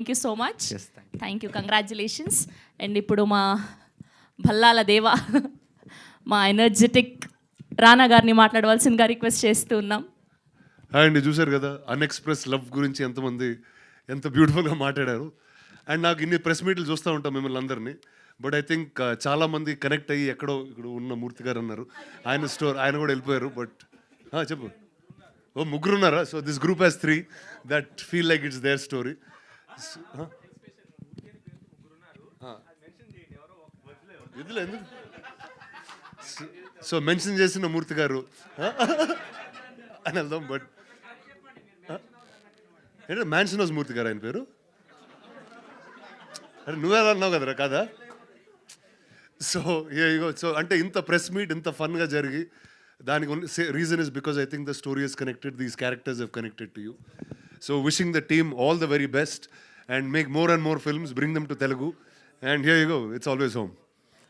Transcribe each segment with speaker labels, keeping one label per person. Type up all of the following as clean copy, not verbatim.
Speaker 1: Thank you so much.
Speaker 2: Yes, thank you.
Speaker 1: Thank you, congratulations. And ఇప్పుడు మా భల్లాల దేవ, మా ఎనర్జెటిక్ రానా గారిని మాట్లాడవలసిందిగా రిక్వెస్ట్ చేస్తూ ఉన్నాం.
Speaker 3: హాయ్ అండి, చూశారు కదా అన్ఎక్స్ప్రెస్ లవ్ గురించి ఎంతమంది ఎంత బ్యూటిఫుల్గా మాట్లాడారు. అండ్ నాకు ఇన్ని ప్రెస్ మీట్లు చూస్తూ ఉంటాం మిమ్మల్ని అందరినీ. బట్ ఐ థింక్ చాలామంది కనెక్ట్ అయ్యి ఎక్కడో ఇక్కడ ఉన్న మూర్తి గారు అన్నారు, ఆయన కూడా వెళ్ళిపోయారు. బట్ చెప్పు, ఓ ముగ్గురు ఉన్నారా? So this group has 3 that feel like it's their story. ఎందులో ఎందుకు సో మెన్షన్ చేసిన మూర్తి గారు అని వెళ్దాం. బట్ ఏంటంటే మ్యాన్షన్ హౌస్ మూర్తి గారు ఆయన పేరు. అరే నువ్వే అన్నావు కదరా కాదా? సో సో అంటే ఇంత ప్రెస్ మీట్ ఇంత ఫన్గా జరిగి దానికి reason is because I think the story is connected, these characters have connected to you. So wishing the team all the very best and make more and more films, bring them to Telugu and here you go, it's always home.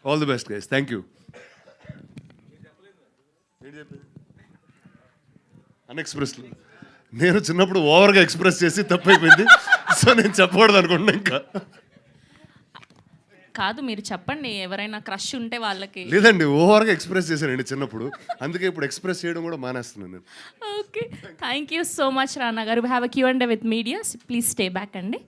Speaker 3: All the best guys, thank you. అన్ఎక్స్ప్రెస్లో నేను చిన్నప్పుడు ఓవర్గా express చేసి తప్పైపోయింది. So నేను చెప్పకూడదు అనుకుంటున్నా. ఇంకా
Speaker 1: కాదు, మీరు చెప్పండి, ఎవరైనా క్రష్ ఉంటే వాళ్ళకి.
Speaker 3: లేదండి, ఓవర్గా ఎక్స్ప్రెస్ చేశానండి చిన్నప్పుడు, అందుకే ఇప్పుడు ఎక్స్ప్రెస్ చేయడం కూడా మానేస్తున్నాను నేను.
Speaker 1: Okay, thank you so much Rana garu. We have a Q&A with media, please stay back అండి.